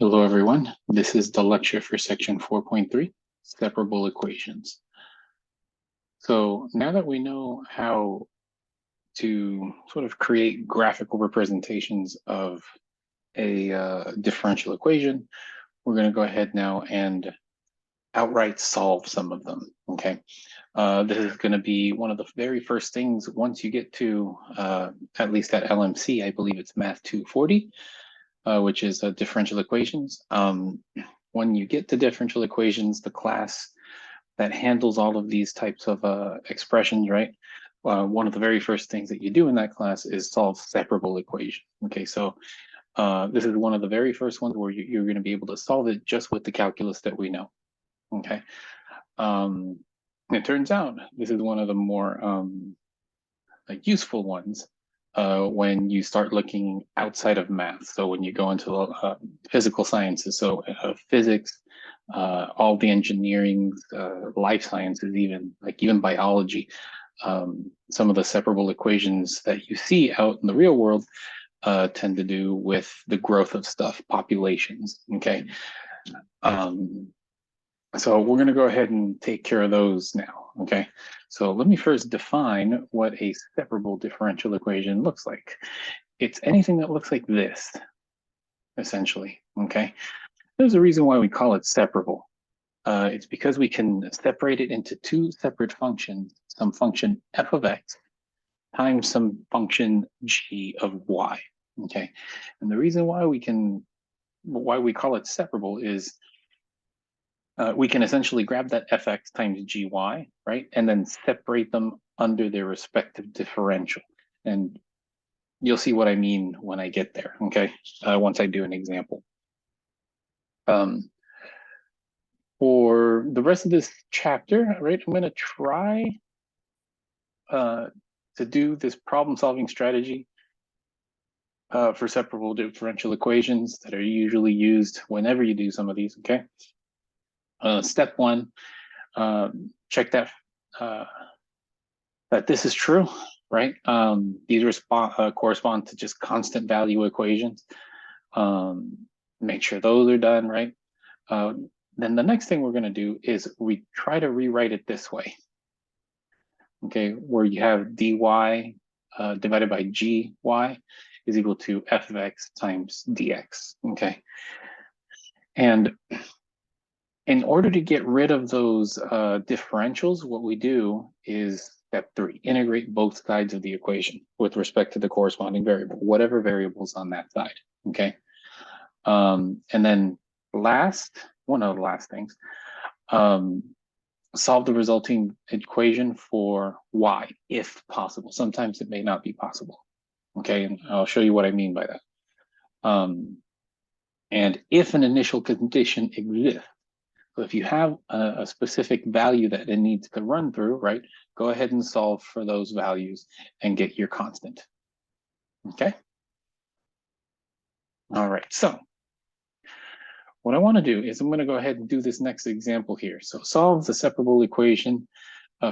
Hello, everyone. This is the lecture for section 4.3, separable equations. So now that we know how to sort of create graphical representations of a differential equation, we're going to go ahead now and outright solve some of them, okay? This is going to be one of the very first things once you get to, at least at LMC, I believe it's Math 240, which is differential equations. When you get to differential equations, the class that handles all of these types of expressions, right? One of the very first things that you do in that class is solve separable equations. Okay, so this is one of the very first ones where you're going to be able to solve it just with the calculus that we know. Okay, it turns out this is one of the more useful ones when you start looking outside of math. So when you go into physical sciences, so physics, all the engineering, life sciences, even biology, some of the separable equations that you see out in the real world tend to do with the growth of stuff, populations, okay? So we're going to go ahead and take care of those now, okay? So let me first define what a separable differential equation looks like. It's anything that looks like this, essentially, okay? There's a reason why we call it separable. It's because we can separate it into two separate functions, some function f of x times some function g of y, okay? And the reason why we call it separable is we can essentially grab that fx times gy, right? And then separate them under their respective differential. And you'll see what I mean when I get there, okay? Once I do an example. For the rest of this chapter, right, I'm going to try to do this problem-solving strategy for separable differential equations that are usually used whenever you do some of these, okay? Step one, check that this is true, right? These correspond to just constant value equations. Make sure those are done, right? Then the next thing we're going to do is we try to rewrite it this way, okay, where you have dy divided by gy is equal to f of x times dx, okay? And in order to get rid of those differentials, what we do is step 3, integrate both sides of the equation with respect to the corresponding variable, whatever variable's on that side, okay? And then one of the last things, solve the resulting equation for y, if possible. Sometimes it may not be possible, okay? And I'll show you what I mean by that. And if an initial condition exists, so if you have a specific value that it needs to run through, right, go ahead and solve for those values and get your constant, okay? All right, so what I want to do is I'm going to go ahead and do this next example here. So solve the separable equation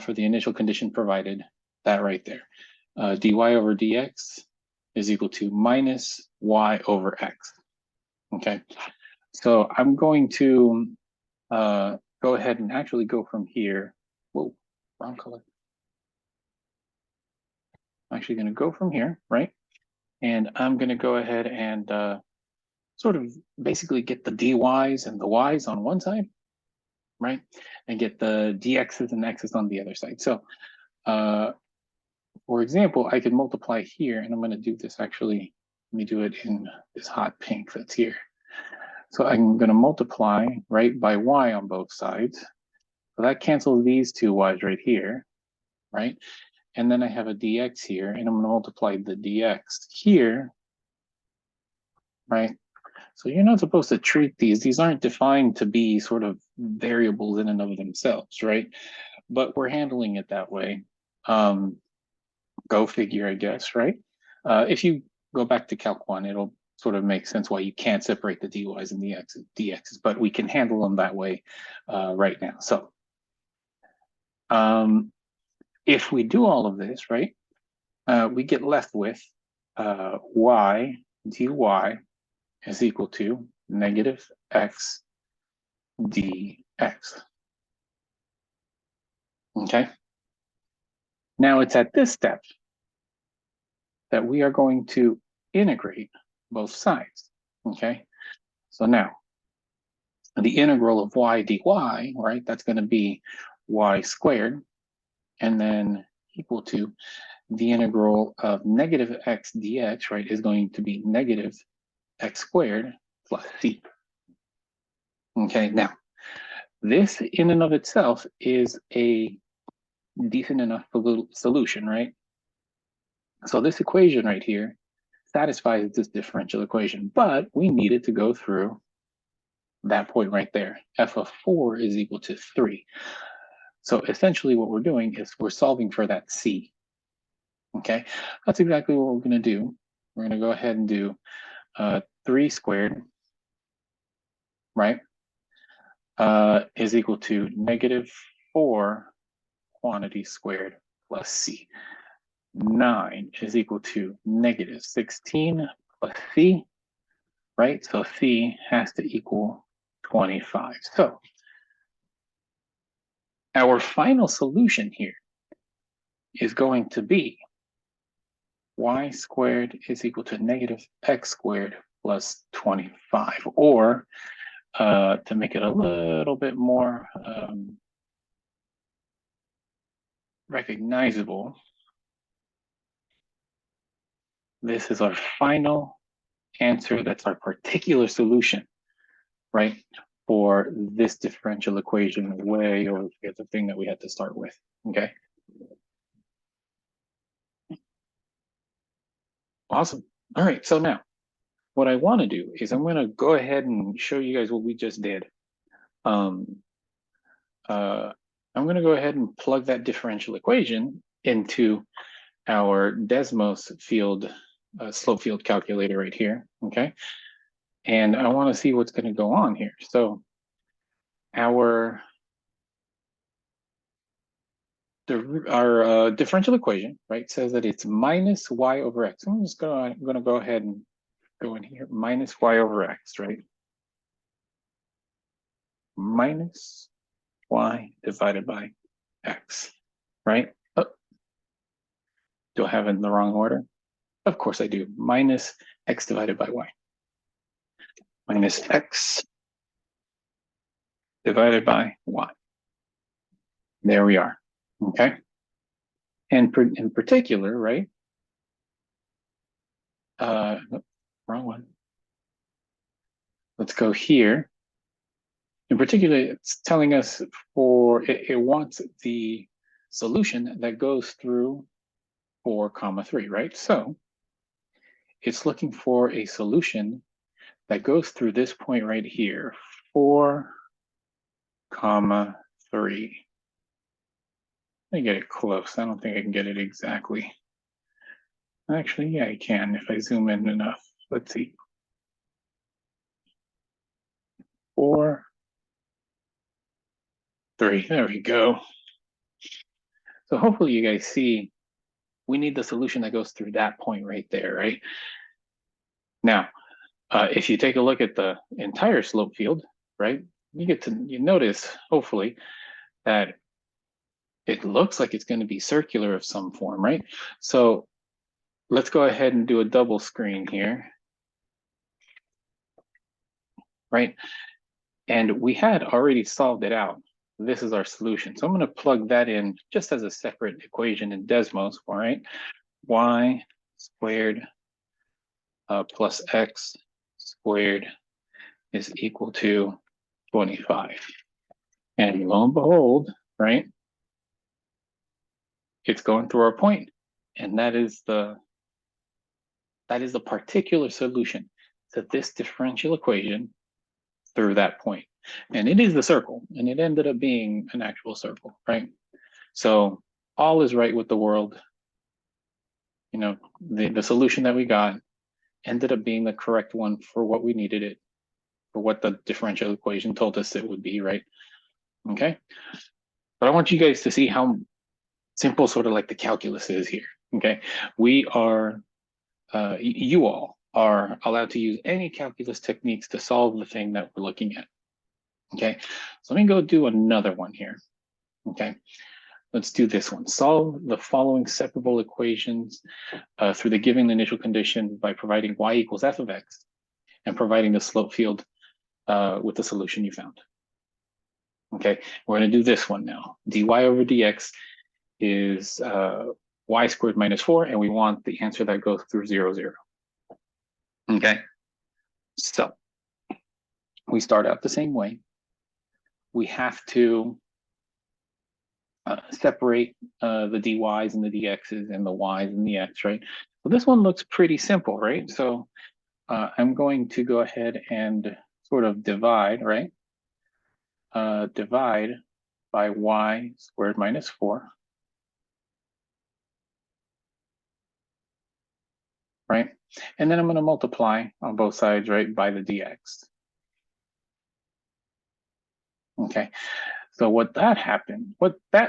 for the initial condition provided, that right there. Dy over dx is equal to minus y over x, okay? So I'm going to go ahead and actually go from here. Whoa, wrong color. I'm actually going to go from here, right? And I'm going to go ahead and sort of basically get the dy's and the y's on one side, right? And get the dx's and x's on the other side. So, for example, I could multiply here, and I'm going to do this actually. Let me do it in this hot pink that's here. So I'm going to multiply, right, by y on both sides. So that cancels these two y's right here, right? And then I have a dx here, and I'm going to multiply the dx here, right? So you're not supposed to treat these aren't defined to be sort of variables in and of themselves, right? But we're handling it that way. Go figure, I guess, right? If you go back to Calc 1, it'll sort of make sense why you can't separate the dy's and the dx's, but we can handle them that way right now. So if we do all of this, right, we get left with y dy is equal to negative x dx. Okay. Now it's at this step that we are going to integrate both sides. Okay. So now the integral of y dy, right, that's going to be y squared, and then equal to the integral of negative x dx, right, is going to be negative x squared plus c. Okay, now this in and of itself is a decent enough solution, right? So this equation right here satisfies this differential equation, but we needed to go through that point right there. F of 4 is equal to 3. So essentially what we're doing is we're solving for that c. Okay, that's exactly what we're going to do. We're going to go ahead and do 3 squared, right, is equal to negative 4 quantity squared plus c. 9 is equal to negative 16 plus c, right? So c has to equal 25. So our final solution here is going to be y squared is equal to negative x squared plus 25, or to make it a little bit more recognizable, this is our final answer. That's our particular solution, right, for this differential equation way over the thing that we had to start with. Okay. Awesome. All right. So now what I want to do is I'm going to go ahead and show you guys what we just did. I'm going to go ahead and plug that differential equation into our Desmos field, slope field calculator right here. Okay. And I want to see what's going to go on here. So our differential equation, right, says that it's minus y over x. I'm just going to go ahead and go in here, minus y over x, right? Minus y divided by x, right? Oh, do I have it in the wrong order? Of course I do. Minus x divided by y. Minus x divided by y. There we are, okay? And in particular, right? Wrong one. Let's go here. In particular, it's telling us it wants the solution that goes through 4, 3, right? So it's looking for a solution that goes through this point right here, 4, 3. Let me get it close. I don't think I can get it exactly. Actually, yeah, I can if I zoom in enough. Let's see. 4, 3. There we go. So hopefully you guys see we need the solution that goes through that point right there, right? Now, if you take a look at the entire slope field, right, you notice, hopefully, that it looks like it's going to be circular of some form, right? So let's go ahead and do a double screen here, right? And we had already solved it out. This is our solution. So I'm going to plug that in just as a separate equation in Desmos, all right? Y squared plus x squared is equal to 25. And lo and behold, right, it's going through our point. And that is the particular solution to this differential equation through that point. And it is the circle, and it ended up being an actual circle, right? So all is right with the world. You know, the solution that we got ended up being the correct one for what we needed it, for what the differential equation told us it would be, right? Okay. But I want you guys to see how simple sort of like the calculus is here, okay? We are, you all are allowed to use any calculus techniques to solve the thing that we're looking at. Okay, so let me go do another one here. Okay, let's do this one. Solve the following separable equations through the given initial condition by providing y equals f of x and providing the slope field with the solution you found. Okay, we're going to do this one now. dy over dx is y squared minus 4, and we want the answer that goes through 0, 0. Okay, so we start out the same way. We have to separate the dy's and the dx's and the y's and the x, right? So this one looks pretty simple, right? So I'm going to go ahead and sort of divide, right? Divide by y squared minus 4, right? And then I'm going to multiply on both sides, right, by the dx. Okay, so what that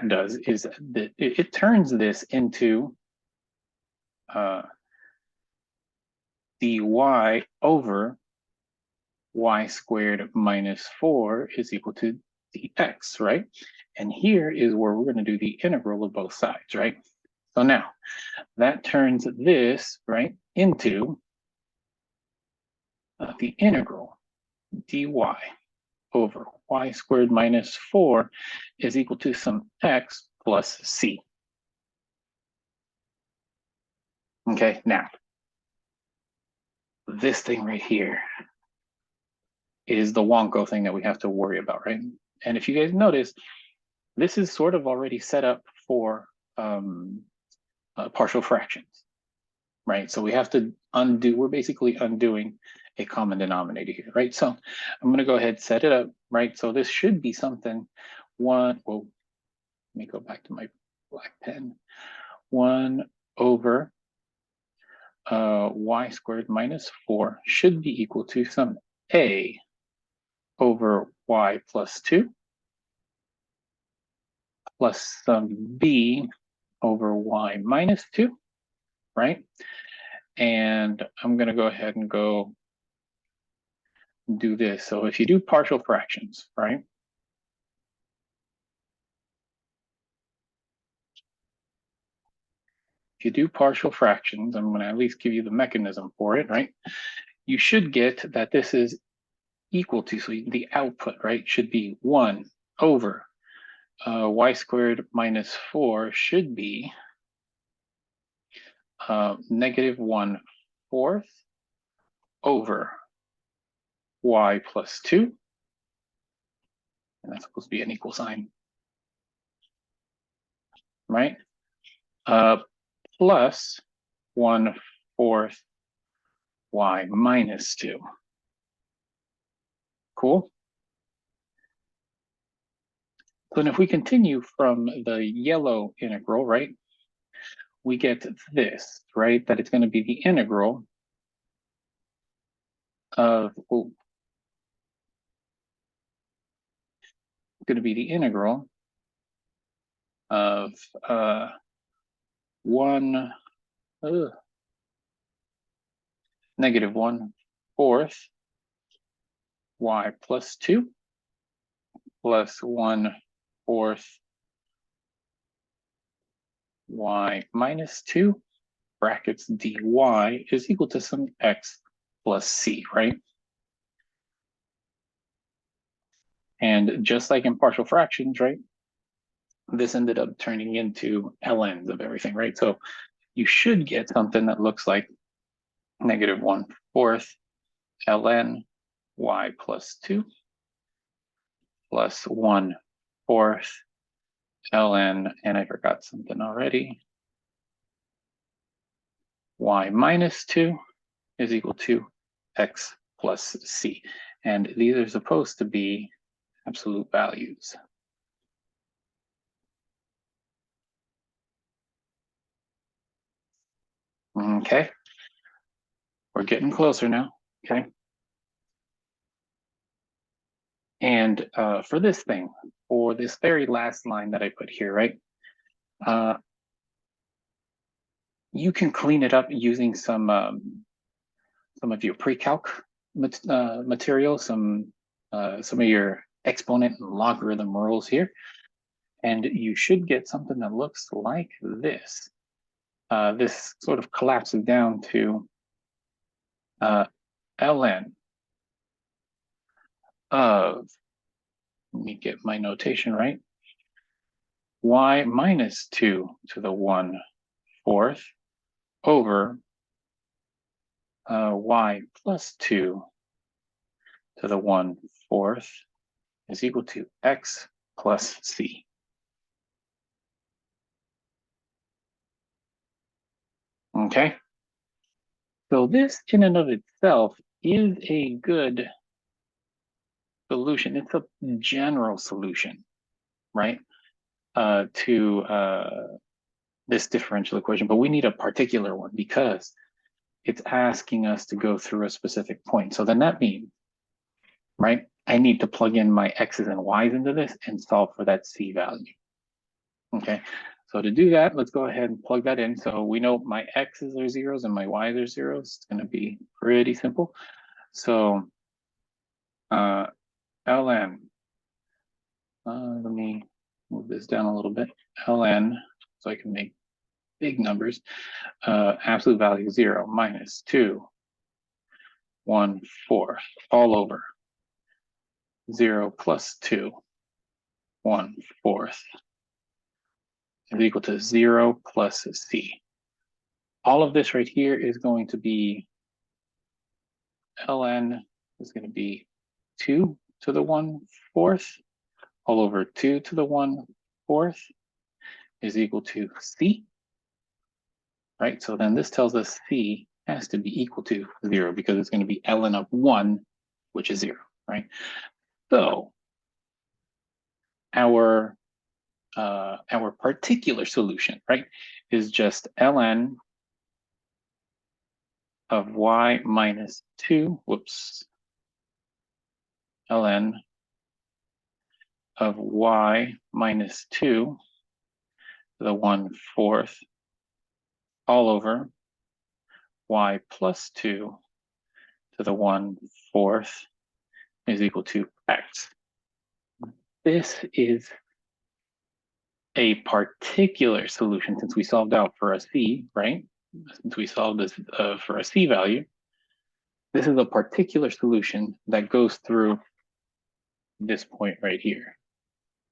does is that it turns this into dy over y squared minus 4 is equal to dx, right? And here is where we're going to do the integral of both sides, right? So now that turns this, right, into the integral dy over y squared minus 4 is equal to some x plus c. Okay, now this thing right here is the Wonko thing that we have to worry about, right? And if you guys notice, this is sort of already set up for partial fractions, right? So we have to undo, we're basically undoing a common denominator here, right? So I'm going to go ahead and set it up, right? So this should be something well, let me go back to my black pen. 1 over y squared minus 4 should be equal to some a over y plus 2 plus some b over y minus 2, right? And I'm going to go ahead and go do this. So if you do partial fractions, right? If you do partial fractions, I'm going to at least give you the mechanism for it, right? You should get that this is equal to, so the output, right, should be 1 over y squared minus 4 should be negative 1/4 over y plus 2. And that's supposed to be an equal sign, right? Plus 1/4 y minus 2. Cool. So if we continue from the yellow integral, right, we get this, right, that it's going to be the integral of, going to be the integral of negative 1/4 y plus 2 plus 1/4 y minus 2 brackets dy is equal to some x plus c, right? And just like in partial fractions, right, this ended up turning into ln's of everything, right? So you should get something that looks like negative 1/4 ln y plus 2 plus 1/4 ln, and I forgot something already, y minus 2 is equal to x plus c. And these are supposed to be absolute values. Okay, we're getting closer now, okay? And for this thing, for this very last line that I put here, right? You can clean it up using some some of your pre-calc material, some of your exponent and logarithm rules here, and you should get something that looks like this. This sort of collapses down to ln of, let me get my notation right, y minus 2 to the 1/4 over y plus 2 to the 1/4 is equal to x plus c. Okay, so this in and of itself is a good solution. It's a general solution, right, to this differential equation, but we need a particular one because it's asking us to go through a specific point. So then that means, right, I need to plug in my x's and y's into this and solve for that c value. Okay, so to do that, let's go ahead and plug that in. So we know my x's are zeros and my y's are zeros. It's going to be pretty simple. So ln, let me move this down a little bit, ln, so I can make big numbers, absolute value 0 minus 2 1/4 all over 0 plus 2 1/4 is equal to 0 plus c. All of this right here is going to be, ln is going to be 2 to the 1/4 all over 2 to the 1/4 is equal to c, right? So then this tells us c has to be equal to 0 because it's going to be ln of 1, which is 0, right? So our particular solution, right, is just ln of y minus 2, ln of y minus 2 to the 1/4 all over y plus 2 to the 1/4 is equal to x. This is a particular solution since we solved out for a c, right? Since we solved this for a c value, this is a particular solution that goes through this point right here,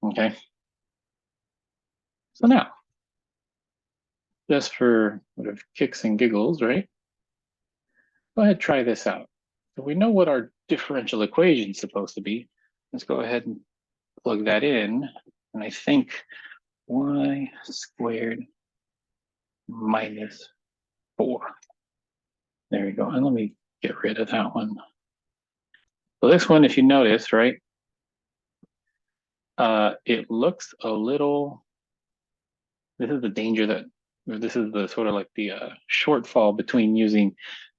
okay? So now, just for sort of kicks and giggles, right? Go ahead, try this out. So we know what our differential equation is supposed to be. Let's go ahead and plug that in. And I think y squared minus 4. There we go. And let me get rid of that one. So this one, if you notice, right, it looks a little, this is the danger that, or this is the sort of like the shortfall between using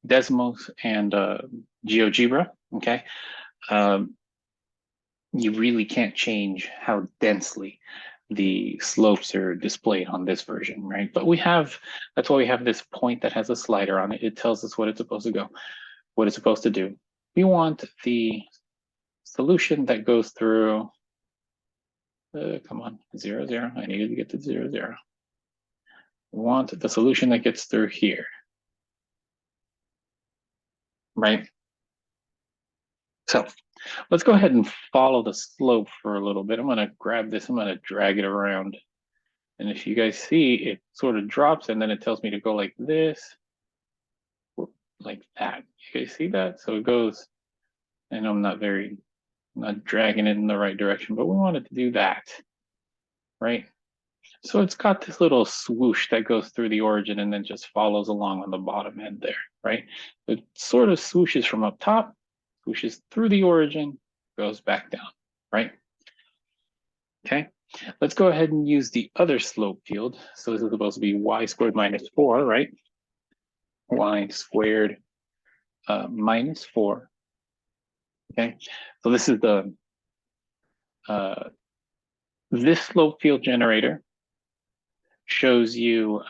Desmos and GeoGebra, okay? You really can't change how densely the slopes are displayed on this version, right? But we have, that's why we have this point that has a slider on it. It tells us what it's supposed to go, what it's supposed to do. We want the solution that goes through, come on, 0, 0. I needed to get to 0, 0. We want the solution that gets through here, right? So let's go ahead and follow the slope for a little bit. I'm going to grab this, I'm going to drag it around. And if you guys see, it sort of drops and then it tells me to go like this, like that. You guys see that? So it goes, and I'm not dragging it in the right direction, but we wanted to do that, right? So it's got this little swoosh that goes through the origin and then just follows along on the bottom end there, right? It sort of swooshes from up top, swooshes through the origin, goes back down, right? Okay, let's go ahead and use the other slope field. So this is supposed to be y squared minus 4, right? Y squared minus 4. Okay, so this is the this slope field generator shows you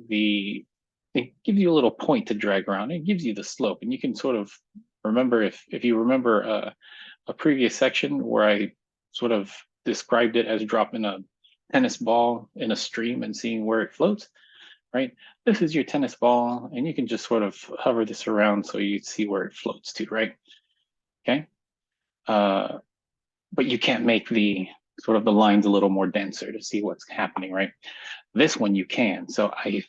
the it gives you a little point to drag around. It gives you the slope, and you can sort of remember if you remember a previous section where I sort of described it as dropping a tennis ball in a stream and seeing where it floats, right? This is your tennis ball, and you can just sort of hover this around so you see where it floats to, right? Okay. But you can't make the sort of the lines a little more denser to see what's happening, right? This one you can. So I've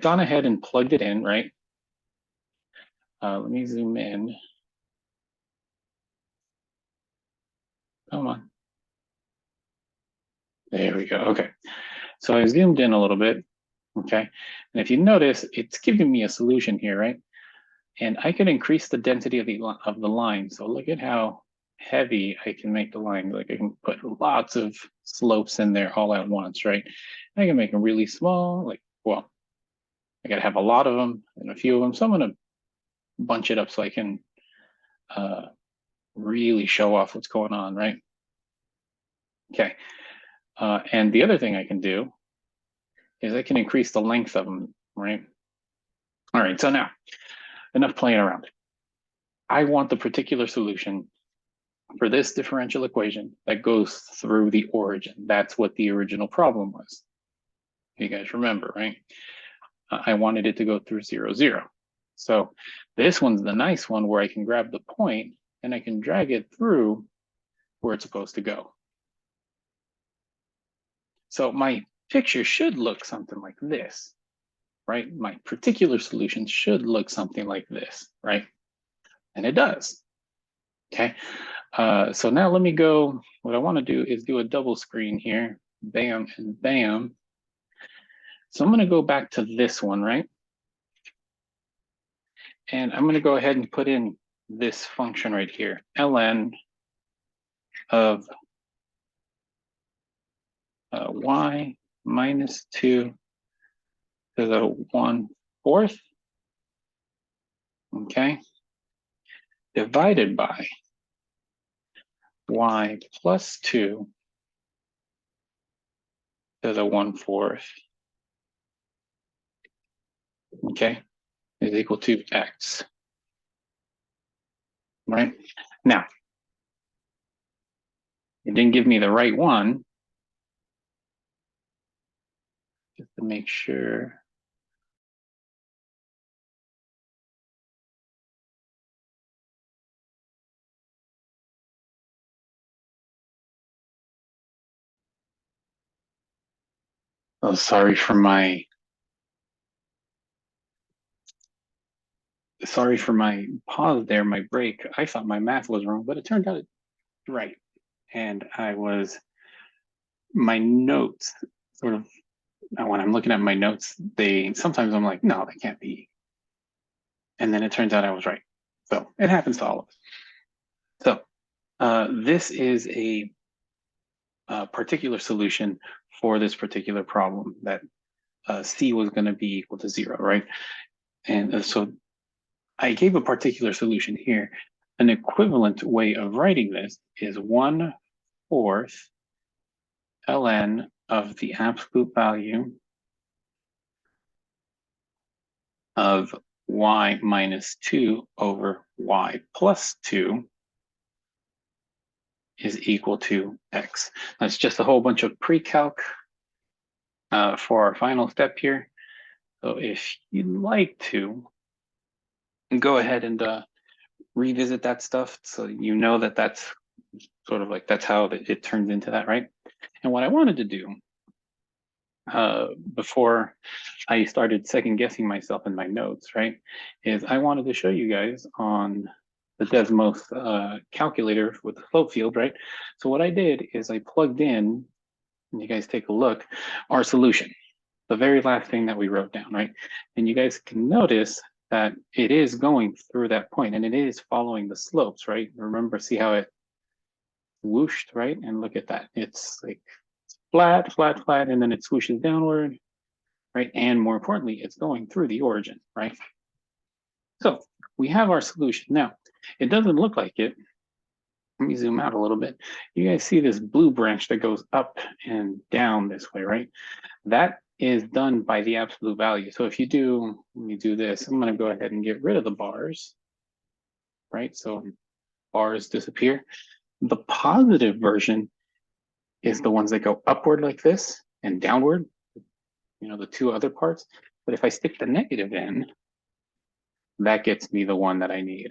gone ahead and plugged it in, right? Let me zoom in. Come on. There we go. Okay. So I zoomed in a little bit. Okay. And if you notice, it's giving me a solution here, right? And I can increase the density of the line. So look at how heavy I can make the line. Like I can put lots of slopes in there all at once, right? I can make them really small, like, well, I gotta have a lot of them and a few of them. So I'm gonna bunch it up so I can really show off what's going on, right? Okay. And the other thing I can do is I can increase the length of them, right? All right, so now, enough playing around. I want the particular solution for this differential equation that goes through the origin. That's what the original problem was. You guys remember, right? I wanted it to go through 0, 0. So this one's the nice one where I can grab the point and I can drag it through where it's supposed to go. So my picture should look something like this, right? My particular solution should look something like this, right? And it does, okay? So now let me go, what I wanna do is do a double screen here, bam and bam. So I'm gonna go back to this one, right? And I'm gonna go ahead and put in this function right here, ln of y minus 2 to the 1/4, okay, divided by y plus 2 to the 1/4, okay, is equal to x, right? Now, it didn't give me the right one, just to make sure. Oh, sorry for my pause there, my break. I thought my math was wrong, but it turned out it's right. And my notes sort of, when I'm looking at my notes, sometimes I'm like, no, that can't be. And then it turns out I was right. So it happens to all of us. So this is a particular solution for this particular problem that C was going to be equal to 0, right? And so I gave a particular solution here. An equivalent way of writing this is 1/4 ln of the absolute value of y minus 2 over y plus 2 is equal to x. That's just a whole bunch of pre-calc for our final step here. So if you'd like to, go ahead and revisit that stuff so you know that that's sort of like, that's how it turns into that, right? And what I wanted to do before I started second guessing myself in my notes, right, is I wanted to show you guys on the Desmos calculator with the slope field, right? So what I did is I plugged in, and you guys take a look, our solution, the very last thing that we wrote down, right? And you guys can notice that it is going through that point and it is following the slopes, right? Remember, see how it whooshed, right? And look at that. It's like flat, flat, flat, and then it swooshes downward, right? And more importantly, it's going through the origin, right? So we have our solution. Now, it doesn't look like it. Let me zoom out a little bit. You guys see this blue branch that goes up and down this way, right? That is done by the absolute value. So if you do, let me do this, I'm going to go ahead and get rid of the bars, right? So bars disappear. The positive version is the ones that go upward like this and downward, the two other parts. But if I stick the negative in, that gets me the one that I need.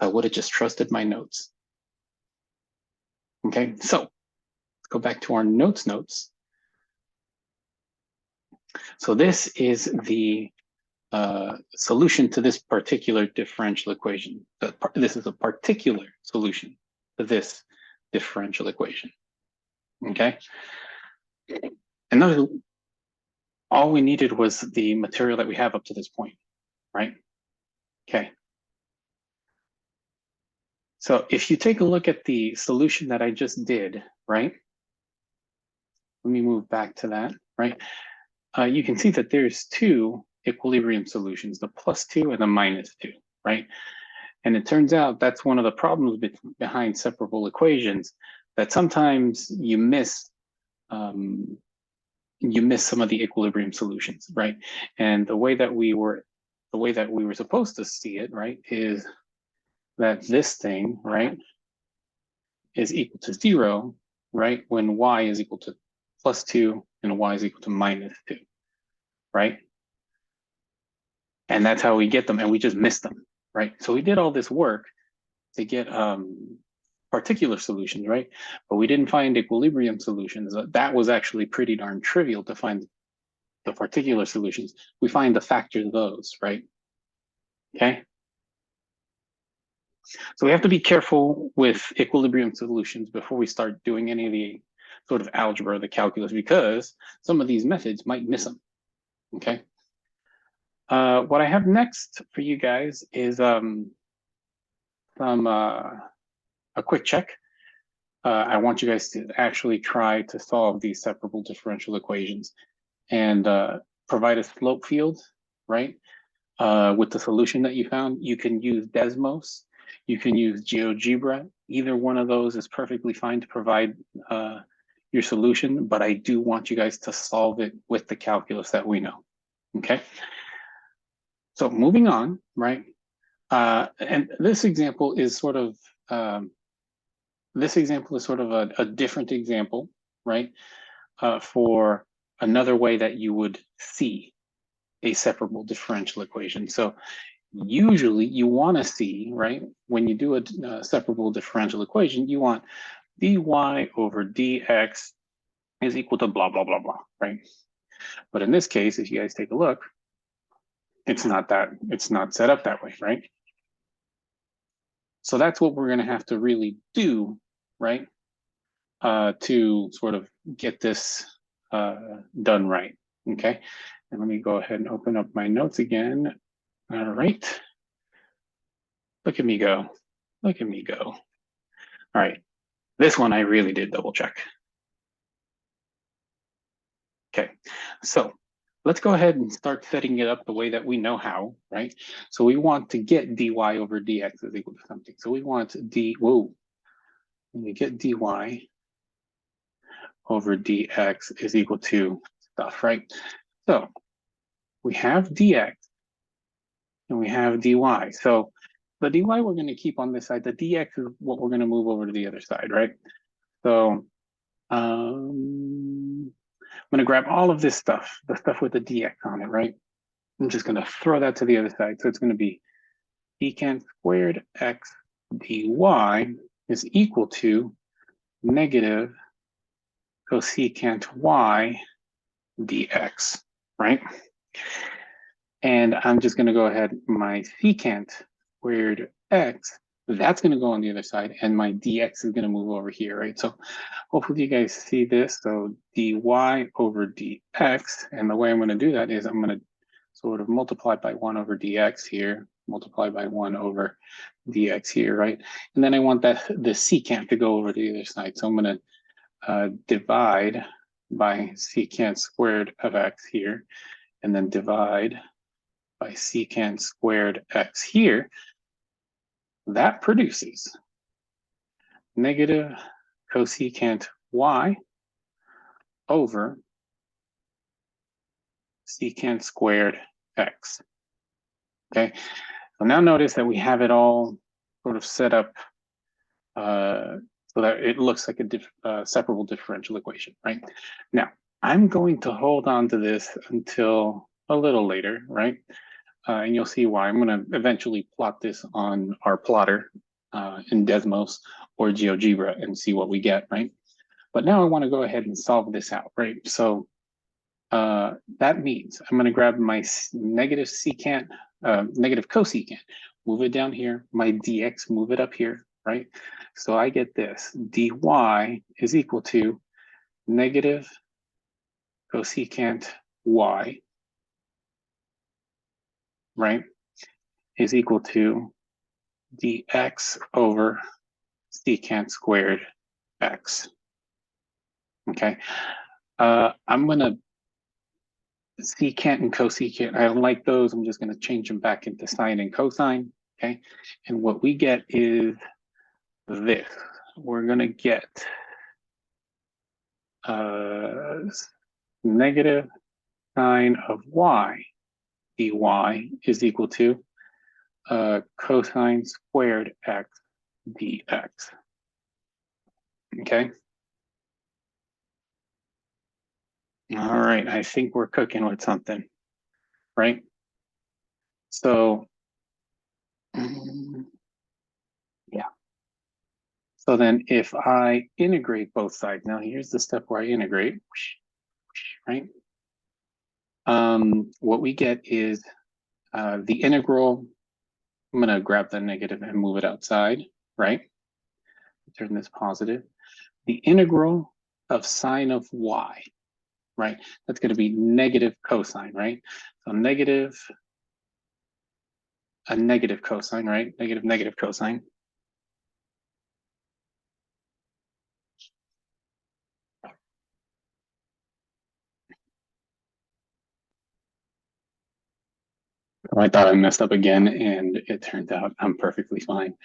I would have just trusted my notes. Okay, so let's go back to our notes. So this is the solution to this particular differential equation. This is a particular solution to this differential equation. Okay, and those, all we needed was the material that we have up to this point, right? Okay. So if you take a look at the solution that I just did, right? Let me move back to that, right? You can see that there's two equilibrium solutions, the +2 and the -2, right? And it turns out that's one of the problems behind separable equations, that sometimes you miss some of the equilibrium solutions, right? And the way that we were supposed to see it, right, is that this thing, right, is equal to 0, right, when y is equal to +2 and y is equal to -2, right? And that's how we get them, and we just missed them, right? So we did all this work to get particular solutions, right? But we didn't find equilibrium solutions. That was actually pretty darn trivial to find the particular solutions. We find the factor of those, right? Okay. So we have to be careful with equilibrium solutions before we start doing any of the sort of algebra or the calculus, because some of these methods might miss them. Okay. What I have next for you guys is a quick check. I want you guys to actually try to solve these separable differential equations and provide a slope field, right? With the solution that you found. You can use Desmos, you can use GeoGebra. Either one of those is perfectly fine to provide your solution, but I do want you guys to solve it with the calculus that we know, okay? So moving on, right? And this example is sort of a different example, right? For another way that you would see a separable differential equation. So usually you want to see, right, when you do a separable differential equation, you want dy over dx is equal to blah, blah, blah, blah, right? But in this case, if you guys take a look, it's not set up that way, right? So that's what we're going to have to really do, right, to sort of get this done right, okay? And let me go ahead and open up my notes again. All right. Look at me go. Look at me go. All right. This one I really did double check. Okay. So let's go ahead and start setting it up the way that we know how, right? So we want to get dy over dx is equal to something. So we want we get dy over dx is equal to stuff, right? So we have dx and we have dy. So the dy we're going to keep on this side. The dx is what we're going to move over to the other side, right? So I'm going to grab all of this stuff, the stuff with the dx on it, right? I'm just going to throw that to the other side. So it's going to be secant squared x dy is equal to negative cosecant y dx, right? And I'm just going to go ahead, my secant squared x, that's going to go on the other side, and my dx is going to move over here, right? So hopefully you guys see this. So dy over dx, and the way I'm going to do that is I'm going to sort of multiply by 1 over dx here, multiply by 1 over dx here, right? And then I want the secant to go over to the other side. So I'm going to divide by secant squared of x here, and then divide by secant squared x here. That produces negative cosecant y over secant squared x. Okay, so now notice that we have it all sort of set up so that it looks like a separable differential equation, right? Now, I'm going to hold on to this until a little later, right? And you'll see why. I'm going to eventually plot this on our plotter in Desmos or GeoGebra and see what we get, right? But now I want to go ahead and solve this out, right? So that means I'm going to grab my negative secant, negative cosecant, move it down here, my dx, move it up here, right? So I get this, dy is equal to negative cosecant y, right, is equal to dx over secant squared x. Okay, I'm going to secant and cosecant, I don't like those. I'm just going to change them back into sine and cosine. Okay, and what we get is this. We're going to get negative sine of y dy is equal to cosine squared x dx. Okay. All right, I think we're cooking with something, right? So, yeah. So then if I integrate both sides, now here's the step where I integrate, right? What we get is the integral, I'm gonna grab the negative and move it outside, right? Turn this positive. The integral of sine of y, right? That's gonna be negative cosine, right? So negative, a negative cosine, right? Negative cosine. I thought I messed up again, and it turns out I'm perfectly fine.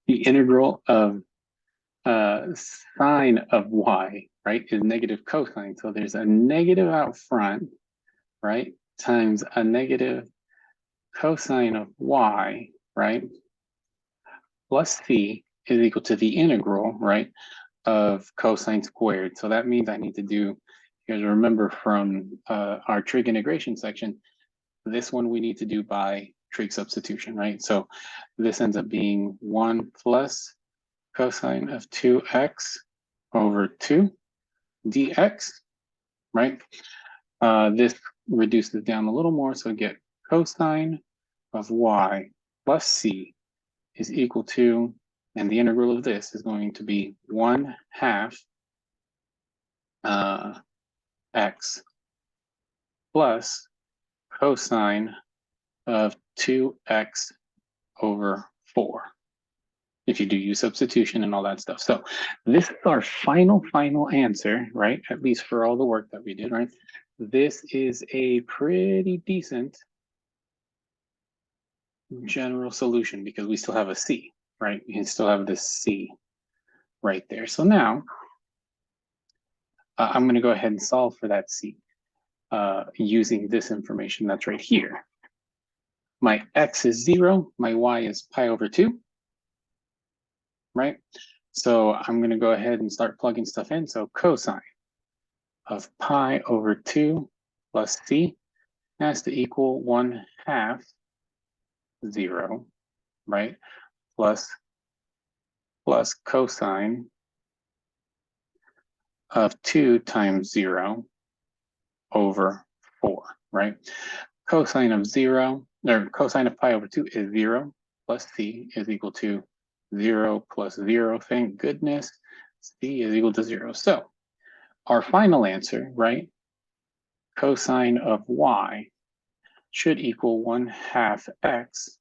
The integral of sine of y, right, is negative cosine. So there's a negative out front, right, times a negative cosine of y, right, plus c is equal to the integral, right, of cosine squared. So that means I need to do, you guys remember from our trig integration section, this one we need to do by trig substitution, right? So this ends up being 1 plus cosine of 2x over 2 dx, right? This reduces down a little more, so get cosine of y plus c is equal to, and the integral of this is going to be 1/2 x plus cosine of 2x over 4. If you do use substitution and all that stuff. So this is our final answer, right? At least for all the work that we did, right? This is a pretty decent general solution because we still have a C, right? You still have this C right there. So now I'm going to go ahead and solve for that C using this information that's right here. My x is 0, my y is pi over 2, right? So I'm going to go ahead and start plugging stuff in. So cosine of pi over 2 plus c has to equal 1/2 0, right? Plus cosine of 2 times 0 over 4, right? Cosine of 0, or cosine of pi over 2 is 0, plus c is equal to 0 plus 0, thank goodness. C is equal to 0. So our final answer, right? Cosine of y should equal 1/2 x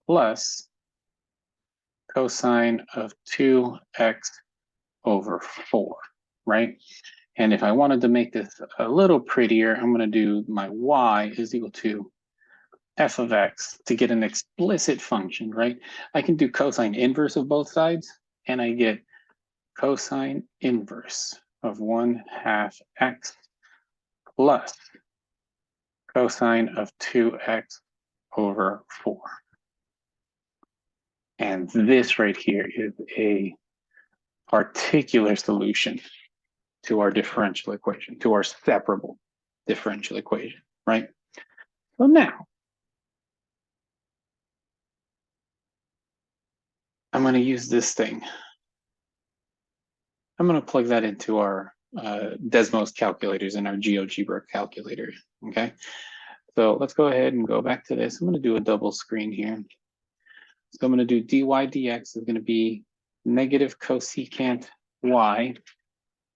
plus cosine of 2x over 4, right? And if I wanted to make this a little prettier, I'm going to do my y is equal to f of x to get an explicit function, right? I can do cosine inverse of both sides, and I get cosine inverse of 1/2 x plus cosine of 2x over 4. And this right here is a particular solution to our differential equation, to our separable differential equation, right? So now, I'm going to use this thing. I'm going to plug that into our Desmos calculators and our GeoGebra calculator, okay? So let's go ahead and go back to this. I'm going to do a double screen here. So I'm going to do dy dx is going to be negative cosecant y,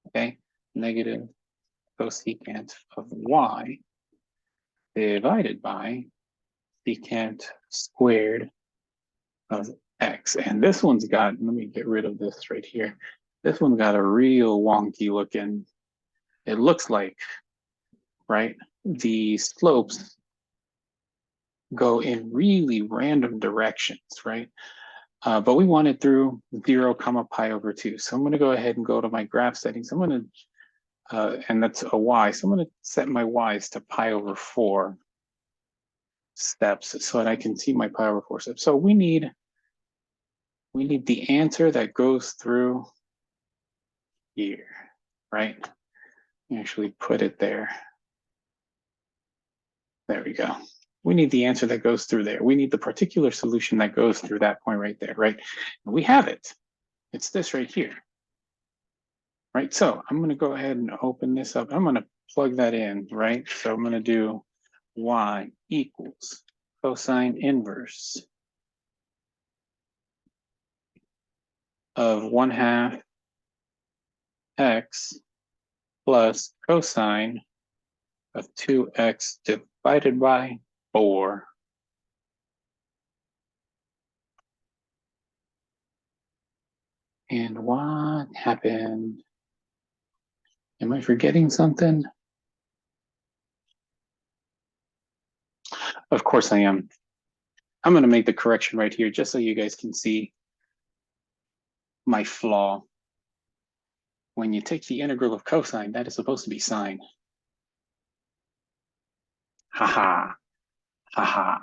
okay? Negative cosecant of y divided by secant squared of x. And this one's got, let me get rid of this right here. This one's got a real wonky looking, it looks like, right? The slopes go in really random directions, right? But we want it through 0, pi over 2. So I'm going to go ahead and go to my graph settings. I'm going to, and that's a y. So I'm going to set my y's to pi over 4 steps so that I can see my pi over 4 steps. So we need the answer that goes through here, right? Actually put it there. There we go. We need the answer that goes through there. We need the particular solution that goes through that point right there, right? And we have it. It's this right here, right? So I'm going to go ahead and open this up. I'm going to plug that in, right? So I'm going to do y equals cosine inverse of 1/2 x plus cosine of 2x divided by 4. And what happened? Am I forgetting something? Of course I am. I'm going to make the correction right here just so you guys can see my flaw. When you take the integral of cosine, that is supposed to be sine. Haha, haha,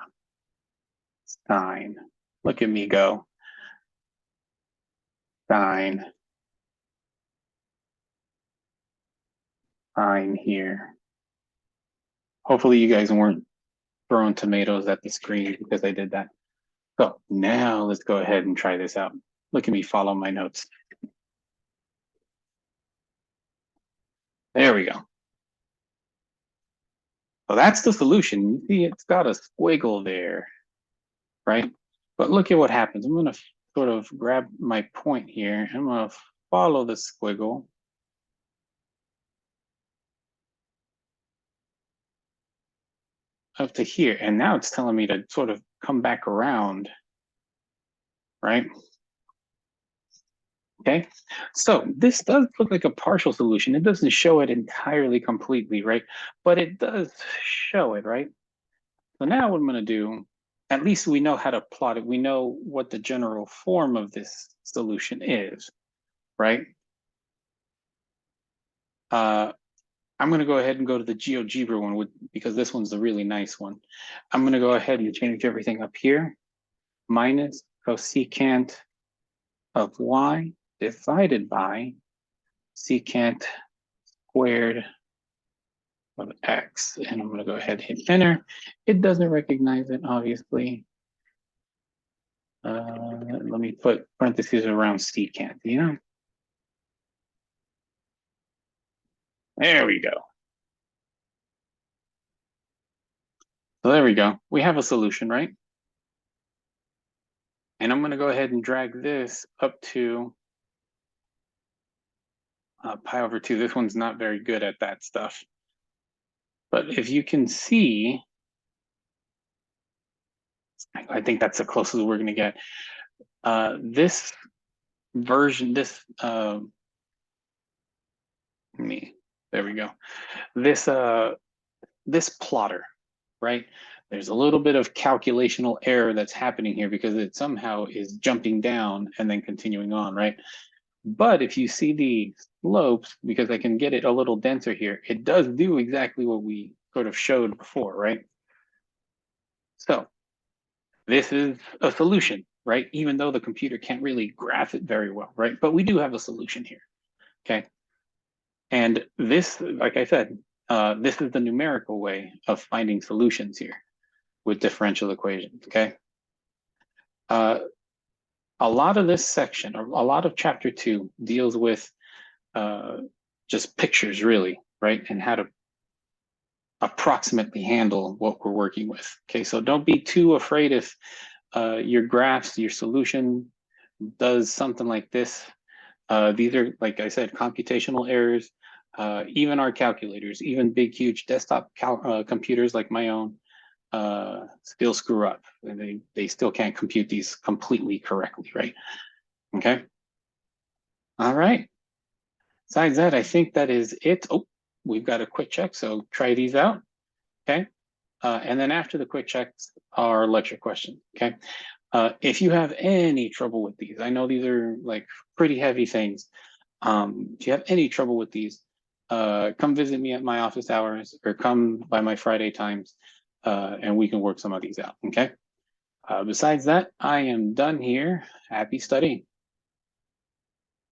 sine. Look at me go. Sine. Sine here. Hopefully you guys weren't throwing tomatoes at the screen because I did that. So now let's go ahead and try this out. Look at me follow my notes. There we go. So that's the solution. You see, it's got a squiggle there, right? But look at what happens. I'm going to sort of grab my point here. I'm going to follow the squiggle. Up to here. And now it's telling me to sort of come back around, right? Okay, so this does look like a partial solution. It doesn't show it entirely completely, right? But it does show it, right? So now what I'm going to do, at least we know how to plot it. We know what the general form of this solution is, right? I'm going to go ahead and go to the GeoGebra one because this one's the really nice one. I'm going to go ahead and change everything up here. Minus cosecant of y divided by secant squared of x. And I'm going to go ahead and hit enter. It doesn't recognize it, obviously. Let me put parentheses around secant, you know? There we go. So there we go. We have a solution, right? And I'm going to go ahead and drag this up to pi over 2. This one's not very good at that stuff. But if you can see, I think that's the closest we're going to get. This version, there we go. This plotter, right? There's a little bit of calculational error that's happening here because it somehow is jumping down and then continuing on, right? But if you see the slopes, because I can get it a little denser here, it does do exactly what we sort of showed before, right? So this is a solution, right? Even though the computer can't really graph it very well, right? But we do have a solution here, okay? And this, like I said, this is the numerical way of finding solutions here with differential equations, okay? A lot of this section, or a lot of chapter 2 deals with just pictures really, right? And how to approximately handle what we're working with. Okay, so don't be too afraid if your graphs, your solution does something like this. These are, like I said, computational errors. Even our calculators, even big, huge desktop computers like my own, still screw up. And they still can't compute these completely correctly, right? Okay. All right. Besides that, I think that is it. Oh, we've got a quick check, so try these out. Okay. And then after the quick checks, our lecture question. Okay. If you have any trouble with these, I know these are like pretty heavy things. If you have any trouble with these, come visit me at my office hours or come by my Friday times, and we can work some of these out. Okay. Besides that, I am done here. Happy studying.